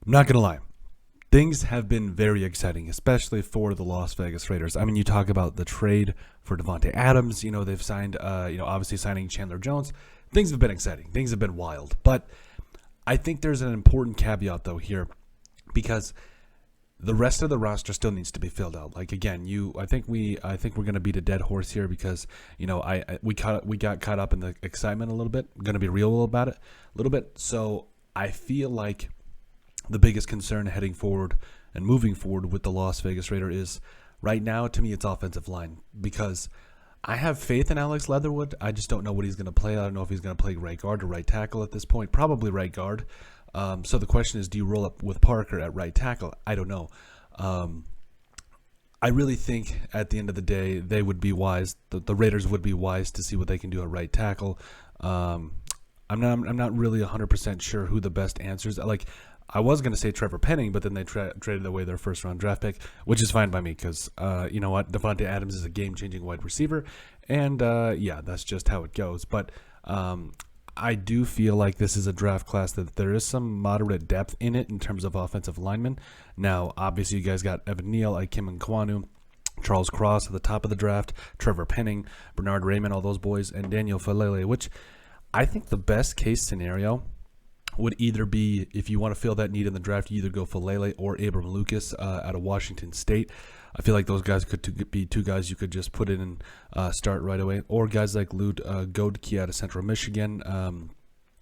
I'm not going to lie. Things have been very exciting, especially for the Las Vegas Raiders. I mean, you talk about the trade for Davante Adams. You know, they've signed, obviously signing Chandler Jones. Things have been exciting. Things have been wild. But I think there's an important caveat, though, here, because the rest of the roster still needs to be filled out. Like, again, I think we're going to beat a dead horse here because, we got caught up in the excitement a little bit. I'm going to be real about it a little bit. So I feel like the biggest concern heading forward and moving forward with the Las Vegas Raider is right now, to me, it's offensive line, because I have faith in Alex Leatherwood. I just don't know what he's going to play. I don't know if he's going to play right guard or right tackle at this point. Probably right guard. So the question is, do you roll up with Parker at right tackle? I don't know. I really think at the end of the day, they would be wise. The Raiders would be wise to see what they can do at right tackle. I'm not really 100% sure who the best answers. Like, I was going to say Trevor Penning, but then they traded away their first-round draft pick, which is fine by me because, you know what, Davante Adams is a game-changing wide receiver, and, that's just how it goes. But I do feel like this is a draft class that there is some moderate depth in it in terms of offensive linemen. Now, obviously, you guys got Evan Neal, Ikem Nkwonu, Charles Cross at the top of the draft, Trevor Penning, Bernard Raymond, all those boys, and Daniel Falele, which I think the best-case scenario would either be, if you want to fill that need in the draft, you either go Falele or Abram Lucas out of Washington State. I feel like those guys could be two guys you could just put in and start right away. Or guys like Lute Godke out of Central Michigan.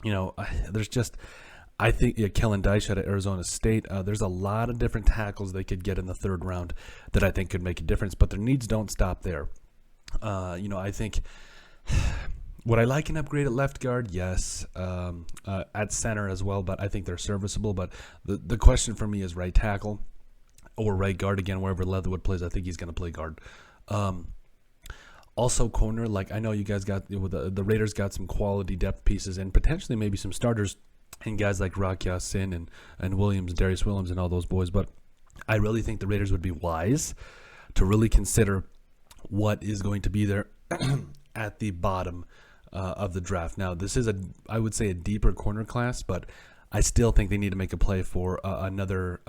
There's just, I think, Kellen Dyche out of Arizona State. There's a lot of different tackles they could get in the third round that I think could make a difference, but their needs don't stop there. I think... Would I like an upgrade at left guard? Yes. At center as well, but I think they're serviceable. But the question for me is right tackle or right guard. Again, wherever Leatherwood plays, I think he's going to play guard. Also corner, like I know you guys got, the Raiders got some quality depth pieces and potentially maybe some starters and guys like Rock Ya-Sin and Williams, Darius Williams and all those boys. But I really think the Raiders would be wise to really consider what is going to be there at the bottom of the draft. Now, this is I would say a deeper corner class, but I still think they need to make a play for another.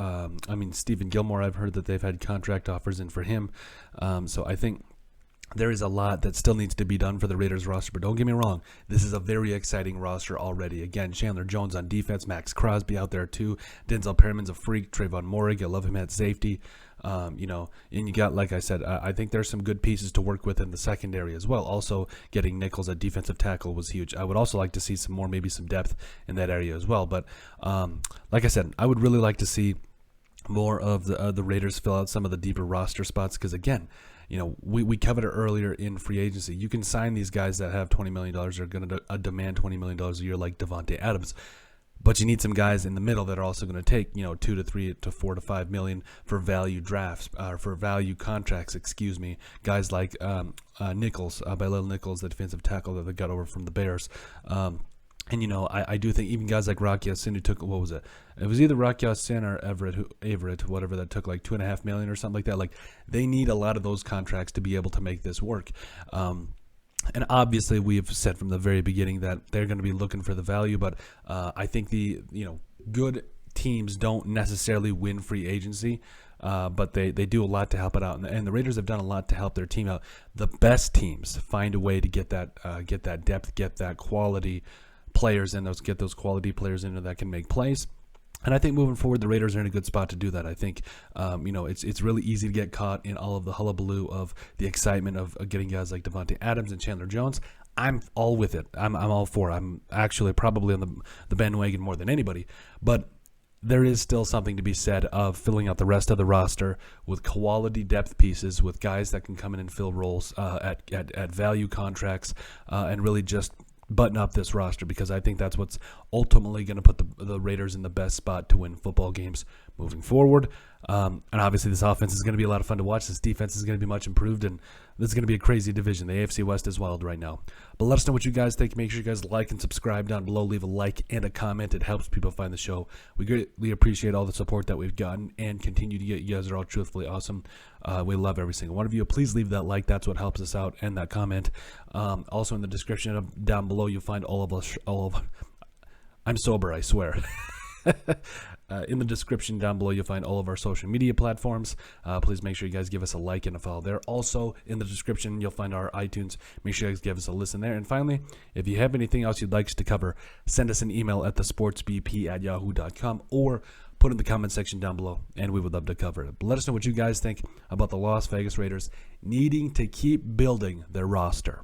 Stephen Gilmore, I've heard that they've had contract offers in for him. So I think there is a lot that still needs to be done for the Raiders roster. But don't get me wrong, this is a very exciting roster already. Again, Chandler Jones on defense, Max Crosby out there too. Denzel Perriman's a freak. Trayvon Morig, I love him at safety. And you got, like I said, I think there's some good pieces to work with in the secondary as well. Also, getting Nichols at defensive tackle was huge. I would also like to see maybe some depth in that area as well. But like I said, I would really like to see more of the Raiders fill out some of the deeper roster spots because, again, we covered it earlier in free agency. You can sign these guys that have $20 million. They're going to demand $20 million a year like Davante Adams. But you need some guys in the middle that are also going to take, 2 to 3 to 4 to 5 million for value drafts, for value contracts, guys like Nichols, Bilal Nichols, the defensive tackle that they got over from the Bears. I do think even guys like Rock Ya-Sin who took, what was it? It was either Rock Ya-Sin or Everett, whatever, that took like $2.5 million or something like that. Like, they need a lot of those contracts to be able to make this work. And obviously, we've said from the very beginning that they're going to be looking for the value, but I think the good teams don't necessarily win free agency, but they do a lot to help it out, and the Raiders have done a lot to help their team out. The best teams find a way to get that depth, get that quality players in, get those quality players in that can make plays. And I think moving forward, the Raiders are in a good spot to do that. I think, it's really easy to get caught in all of the hullabaloo of the excitement of getting guys like Davante Adams and Chandler Jones. I'm all with it. I'm all for it. I'm actually probably on the bandwagon more than anybody. But there is still something to be said of filling out the rest of the roster with quality depth pieces, with guys that can come in and fill roles at value contracts, and really just button up this roster, because I think that's what's ultimately going to put the Raiders in the best spot to win football games moving forward. And obviously this offense is going to be a lot of fun to watch. This defense is going to be much improved, and this is going to be a crazy division. The AFC West is wild right now. But let us know what you guys think. Make sure you guys like and subscribe down below. Leave a like and a comment. It helps people find the show. We greatly appreciate all the support that we've gotten and continue to get. You guys are all truthfully awesome. We love every single one of you. Please leave that like. That's what helps us out, and that comment. Also in the description down below, you'll find all of I'm sober, I swear. In the description down below, you'll find all of our social media platforms. Please make sure you guys give us a like and a follow there. Also, in the description, you'll find our iTunes. Make sure you guys give us a listen there. And finally, if you have anything else you'd like us to cover, send us an email at thesportsbp@yahoo.com or put in the comment section down below, and we would love to cover it. But let us know what you guys think about the Las Vegas Raiders needing to keep building their roster.